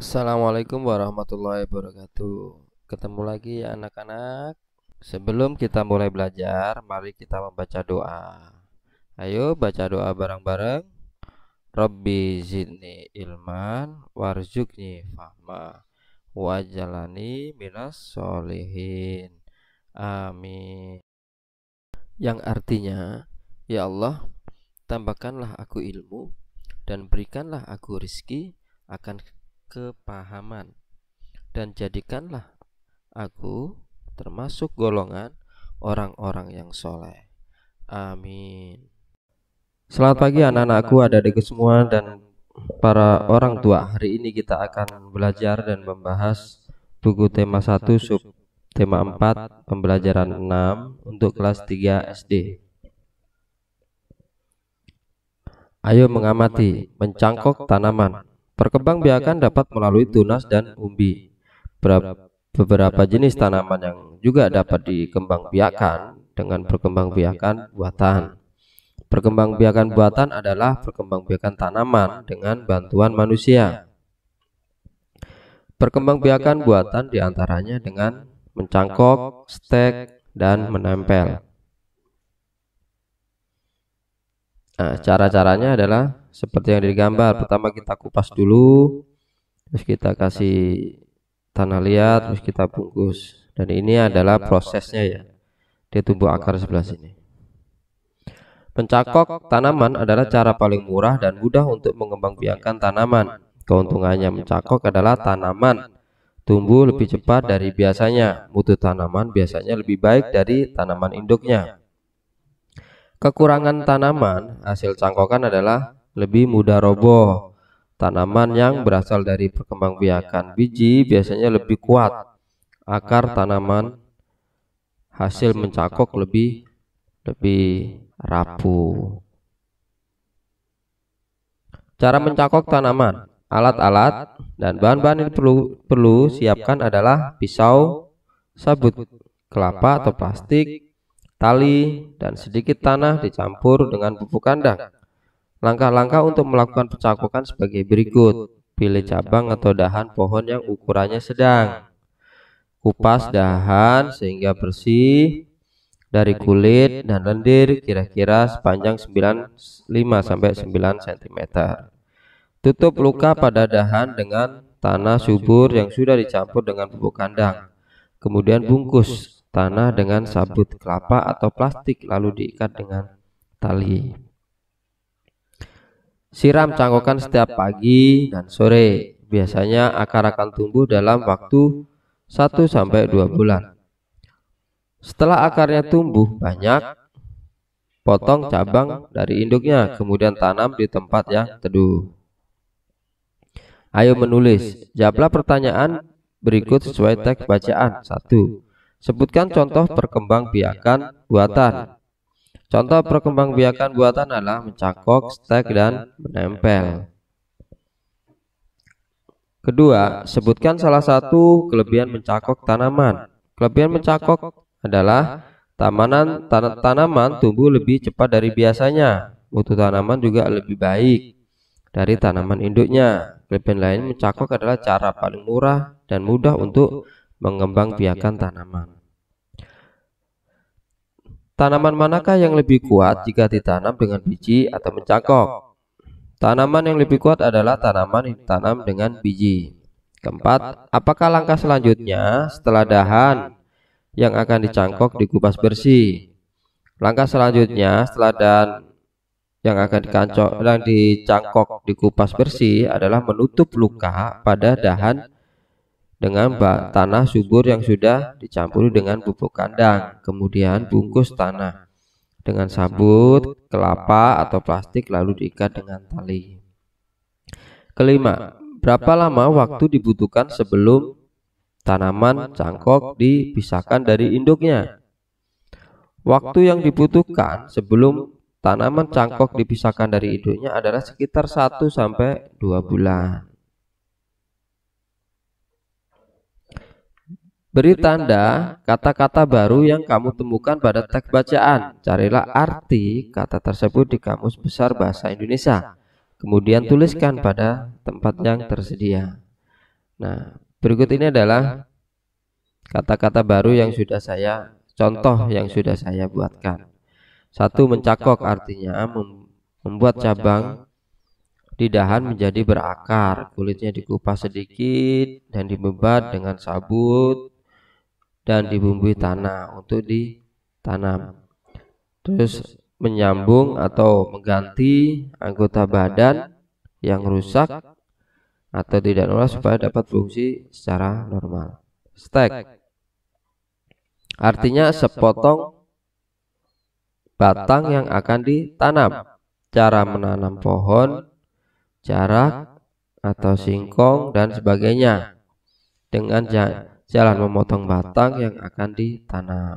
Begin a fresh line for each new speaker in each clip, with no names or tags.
Assalamualaikum warahmatullahi wabarakatuh. Ketemu lagi ya anak-anak. Sebelum kita mulai belajar, mari kita membaca doa. Ayo baca doa bareng-bareng. Rabbi zidni ilman warzuqni fahma wajalani minas solihin. Amin. Yang artinya, ya Allah, tambahkanlah aku ilmu dan berikanlah aku rizki akan kepahaman, dan jadikanlah aku termasuk golongan orang-orang yang soleh. Amin. Selamat pagi anak-anakku, adik-adik semua dan para orang tua. Hari ini kita akan belajar dan membahas buku tema 1 sub tema 4 pembelajaran 6 untuk kelas 3 SD. Ayo mengamati mencangkok tanaman. Perkembangbiakan dapat melalui tunas dan umbi. Beberapa jenis tanaman yang juga dapat dikembangbiakan dengan perkembangbiakan buatan. Perkembangbiakan buatan adalah perkembangbiakan tanaman dengan bantuan manusia. Perkembangbiakan buatan diantaranya dengan mencangkok, stek, dan menempel. Nah, cara-caranya adalah seperti yang digambar. Pertama kita kupas dulu, terus kita kasih tanah liat, terus kita bungkus. Dan ini adalah prosesnya ya. Dia tumbuh akar sebelah sini. Mencangkok tanaman adalah cara paling murah dan mudah untuk mengembangbiakan tanaman. Keuntungannya mencangkok adalah tanaman tumbuh lebih cepat dari biasanya. Mutu tanaman biasanya lebih baik dari tanaman induknya. Kekurangan tanaman hasil cangkokan adalah lebih mudah roboh. Tanaman yang berasal dari perkembangbiakan biji biasanya lebih kuat. Akar tanaman hasil mencangkok lebih rapuh. Cara mencangkok tanaman, alat-alat dan bahan-bahan yang perlu siapkan adalah pisau, sabut kelapa atau plastik, tali, dan sedikit tanah dicampur dengan pupuk kandang. Langkah-langkah untuk melakukan pencangkokan sebagai berikut. Pilih cabang atau dahan pohon yang ukurannya sedang. Kupas dahan sehingga bersih dari kulit dan lendir kira-kira sepanjang 5-9 cm. Tutup luka pada dahan dengan tanah subur yang sudah dicampur dengan pupuk kandang. Kemudian bungkus tanah dengan sabut kelapa atau plastik lalu diikat dengan tali. Siram cangkokan setiap pagi dan sore. Biasanya akar akan tumbuh dalam waktu 1-2 bulan. Setelah akarnya tumbuh banyak, potong cabang dari induknya, kemudian tanam di tempat yang teduh. Ayo menulis. Jawablah pertanyaan berikut sesuai teks bacaan. 1. Sebutkan contoh perkembangbiakan buatan. Contoh perkembangbiakan buatan adalah mencangkok, stek, dan menempel. Kedua, sebutkan salah satu kelebihan mencangkok tanaman. Kelebihan mencangkok adalah tanaman tumbuh lebih cepat dari biasanya. Mutu tanaman juga lebih baik dari tanaman induknya. Kelebihan lain mencangkok adalah cara paling murah dan mudah untuk mengembangbiakan tanaman. Tanaman manakah yang lebih kuat jika ditanam dengan biji atau mencangkok? Tanaman yang lebih kuat adalah tanaman yang ditanam dengan biji. Keempat, apakah langkah selanjutnya setelah dahan yang akan dicangkok dikupas bersih? Langkah selanjutnya setelah dahan yang akan dicangkok dikupas bersih adalah menutup luka pada dahan dengan tanah subur yang sudah dicampuri dengan pupuk kandang. Kemudian bungkus tanah dengan sabut kelapa atau plastik lalu diikat dengan tali. Kelima, berapa lama waktu dibutuhkan sebelum tanaman cangkok dipisahkan dari induknya? Waktu yang dibutuhkan sebelum tanaman cangkok dipisahkan dari induknya adalah sekitar 1-2 bulan. Beri tanda kata-kata baru yang kamu temukan pada teks bacaan. Carilah arti kata tersebut di Kamus Besar Bahasa Indonesia. Kemudian tuliskan pada tempat yang tersedia. Nah, berikut ini adalah kata-kata baru yang sudah saya contoh yang sudah saya buatkan. 1. Mencakok artinya membuat cabang di dahan menjadi berakar, kulitnya dikupas sedikit dan dibebat dengan sabut dan dibumbui tanah untuk ditanam. Terus menyambung atau mengganti anggota badan yang rusak atau tidak normal supaya dapat fungsi secara normal. Stek artinya sepotong batang yang akan ditanam. Cara menanam pohon, jarak atau singkong dan sebagainya dengan jalan memotong batang yang akan ditanam.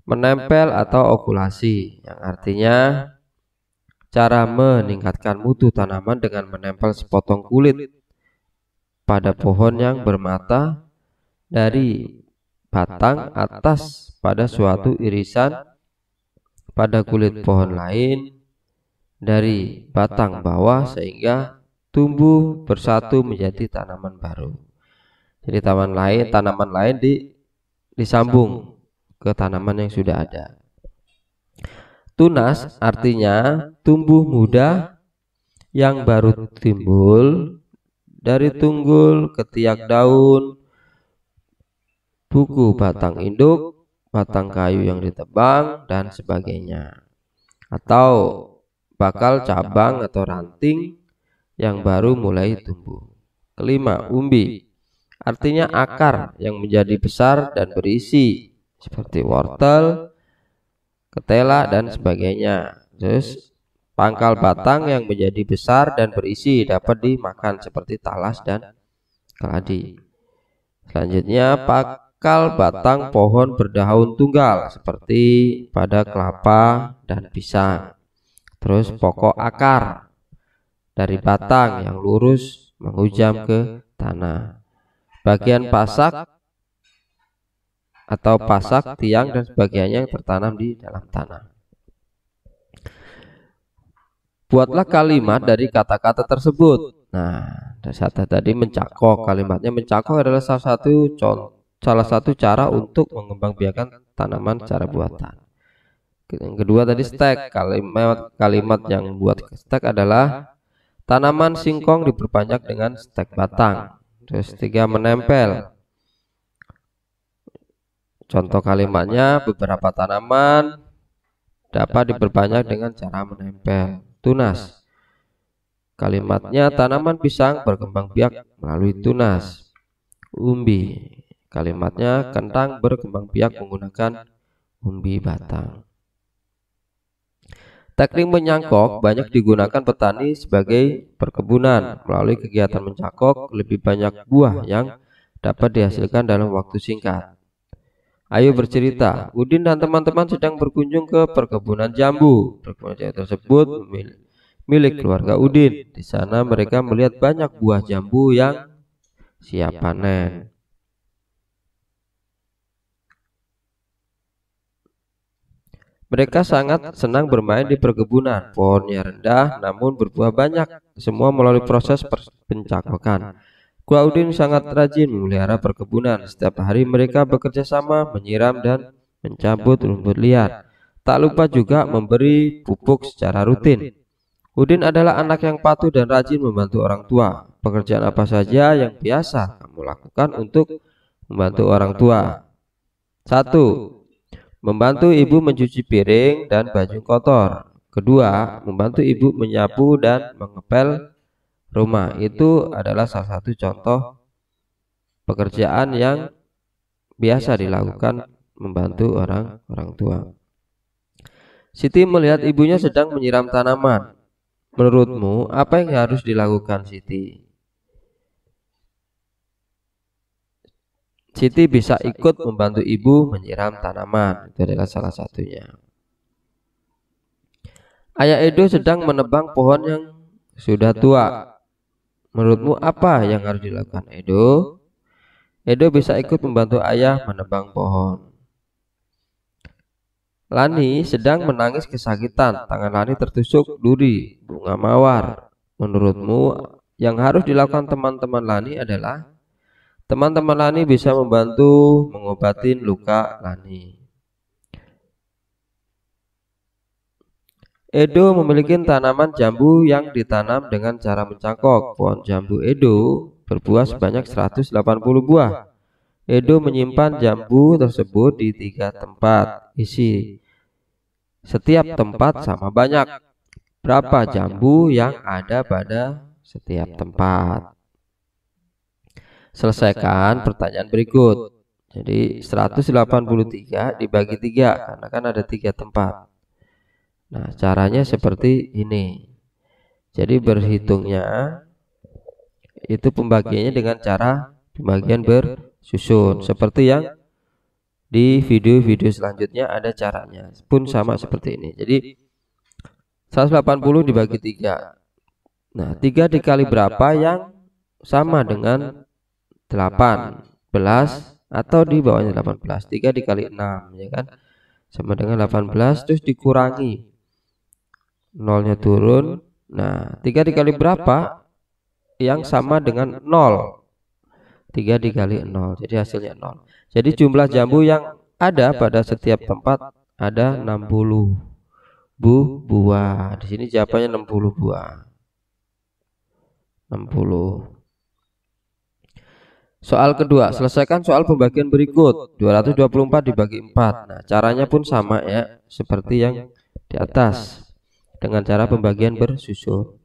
Menempel atau okulasi yang artinya cara meningkatkan mutu tanaman dengan menempel sepotong kulit pada pohon yang bermata dari batang atas pada suatu irisan pada kulit pohon lain dari batang bawah sehingga tumbuh bersatu menjadi tanaman baru. Jadi tanaman lain disambung ke tanaman yang sudah ada. Tunas artinya tumbuh muda yang baru timbul dari tunggul, ketiak daun, buku batang induk, batang kayu yang ditebang dan sebagainya. Atau bakal cabang atau ranting yang baru mulai tumbuh. Kelima, umbi artinya akar yang menjadi besar dan berisi seperti wortel, ketela dan sebagainya. Terus pangkal batang yang menjadi besar dan berisi dapat dimakan seperti talas dan keladi. Selanjutnya pangkal batang pohon berdaun tunggal seperti pada kelapa dan pisang. Terus pokok akar dari batang yang lurus menghujam ke tanah. Bagian pasak atau pasak, tiang dan sebagainya yang tertanam di dalam tanah. Buatlah kalimat dari kata-kata tersebut. Nah, dasar tadi mencakok. Kalimatnya mencakok adalah salah satu cara untuk mengembangbiakan tanaman secara buatan. Yang kedua tadi stek. Kalimat yang buat stek adalah tanaman singkong diperbanyak dengan stek batang. Terus 3 menempel. Contoh kalimatnya beberapa tanaman dapat diperbanyak dengan cara menempel. Tunas kalimatnya tanaman pisang berkembang biak melalui tunas. Umbi kalimatnya kentang berkembang biak menggunakan umbi batang. Teknik menyangkok banyak digunakan petani sebagai perkebunan. Melalui kegiatan mencakok lebih banyak buah yang dapat dihasilkan dalam waktu singkat. Ayo bercerita. Udin dan teman-teman sedang berkunjung ke perkebunan jambu. Perkebunan jambu tersebut milik keluarga Udin. Di sana mereka melihat banyak buah jambu yang siap panen. Mereka sangat senang bermain di perkebunan. Pohonnya rendah namun berbuah banyak. Semua melalui proses pencakokan. Keluarga Udin sangat rajin memelihara perkebunan. Setiap hari mereka bekerja sama menyiram dan mencabut rumput liar. Tak lupa juga memberi pupuk secara rutin. Udin adalah anak yang patuh dan rajin membantu orang tua. Pekerjaan apa saja yang biasa kamu lakukan untuk membantu orang tua? 1. Membantu ibu mencuci piring dan baju kotor. Kedua, membantu ibu menyapu dan mengepel rumah. Itu adalah salah satu contoh pekerjaan yang biasa dilakukan membantu orang tua. Siti melihat ibunya sedang menyiram tanaman. Menurutmu apa yang harus dilakukan Siti? Siti bisa ikut membantu ibu menyiram tanaman. Itu adalah salah satunya. Ayah Edo sedang menebang pohon yang sudah tua. Menurutmu apa yang harus dilakukan Edo? Edo bisa ikut membantu ayah menebang pohon. Lani sedang menangis kesakitan. Tangan Lani tertusuk duri bunga mawar. Menurutmu Yang harus dilakukan teman-teman Lani adalah teman-teman Lani bisa membantu mengobatin luka Lani. Edo memiliki tanaman jambu yang ditanam dengan cara mencangkok. Pohon jambu Edo berbuah sebanyak 180 buah. Edo menyimpan jambu tersebut di 3 tempat. Isi setiap tempat sama banyak. Berapa jambu yang ada pada setiap tempat? Selesaikan pertanyaan berikut. Jadi 183 dibagi 3 karena kan ada 3 tempat. Nah, caranya seperti ini. Jadi berhitungnya itu pembagiannya dengan cara pembagian bersusun seperti yang di video-video selanjutnya ada caranya pun sama seperti ini. Jadi 180 dibagi 3. Nah, 3 dikali berapa yang sama dengan 18 atau di bawahnya 18. 3 dikali 6 ya kan sama dengan 18, terus dikurangi nolnya turun. Nah, 3 dikali berapa yang sama dengan 0? 3 dikali 0, jadi hasilnya 0. Jadi jumlah jambu yang ada pada setiap tempat ada 60 buah. Di sini jawabannya 60 buah. 60. Soal kedua, selesaikan soal pembagian berikut. 224 dibagi 4. Nah, caranya pun sama ya, seperti yang di atas. Dengan cara pembagian bersusun.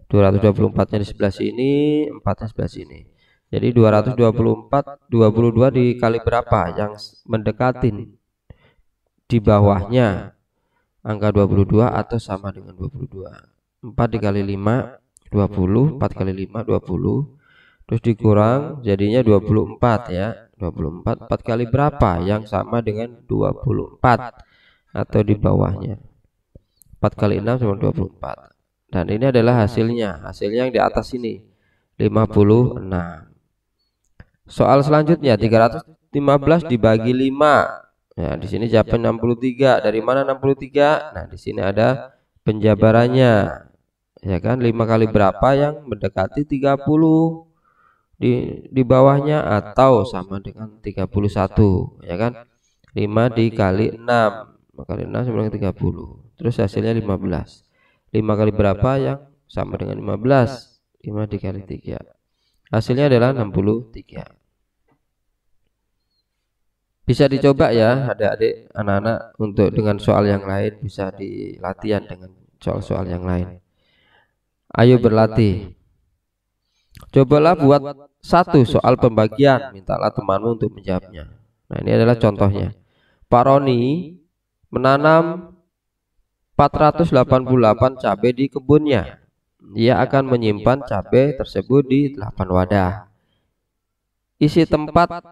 224-nya di sebelah sini, 4-nya sebelah sini. Jadi 224 22 dikali berapa yang mendekatin di bawahnya angka 22 atau sama dengan 22. 4 dikali 5 20, 4 kali 5 20. Terus dikurang jadinya 24 ya. 24 4 kali berapa yang sama dengan 24 atau di bawahnya. 4 kali 6 sama 24. Dan ini adalah hasilnya. Hasilnya yang di atas ini 56. Soal selanjutnya 315 dibagi 5. Ya, di sini jawaban 63. Dari mana 63? Nah, di sini ada penjabarannya. Ya kan, 5 kali berapa yang mendekati 30 di bawahnya atau sama dengan 31 ya kan. 5 dikali 6 kali 6 sama dengan 30. Terus hasilnya 15. 5 kali berapa yang sama dengan 15? 5 dikali 3. Hasilnya adalah 63. Bisa dicoba ya adik-adik anak-anak untuk dengan soal yang lain, bisa dilatihan dengan soal-soal yang lain. Ayo berlatih. Cobalah buat satu soal pembagian, mintalah temanmu untuk menjawabnya. Nah, ini adalah contohnya. Pak Roni menanam 488 cabai di kebunnya. Ia akan menyimpan cabai tersebut di 8 wadah. Isi tempat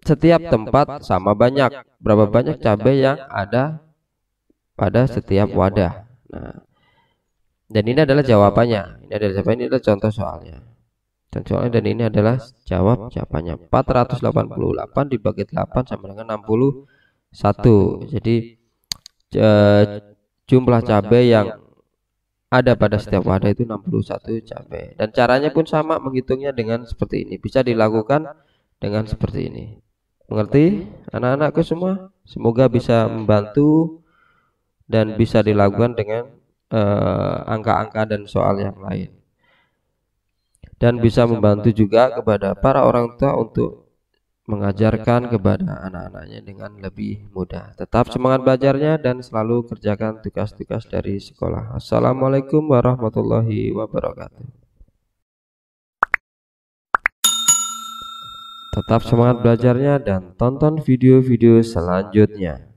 setiap tempat sama banyak. Berapa banyak cabai yang ada pada setiap wadah. Nah, dan ini adalah jawabannya. Ini adalah jawabannya, ini adalah contoh soalnya. Dan soalnya dan ini adalah jawabannya. 488 dibagi 8 sama dengan 61. Jadi jumlah cabai yang ada pada setiap wadah itu 61 cabai. Dan caranya pun sama, menghitungnya dengan seperti ini. Bisa dilakukan dengan seperti ini. Mengerti anak-anakku semua? Semoga bisa membantu dan bisa dilakukan dengan angka-angka dan soal yang lain. Dan bisa membantu juga kepada para orang tua untuk mengajarkan kepada anak-anaknya dengan lebih mudah. Tetap semangat belajarnya dan selalu kerjakan tugas-tugas dari sekolah. Assalamualaikum warahmatullahi wabarakatuh. Tetap semangat belajarnya dan tonton video-video selanjutnya.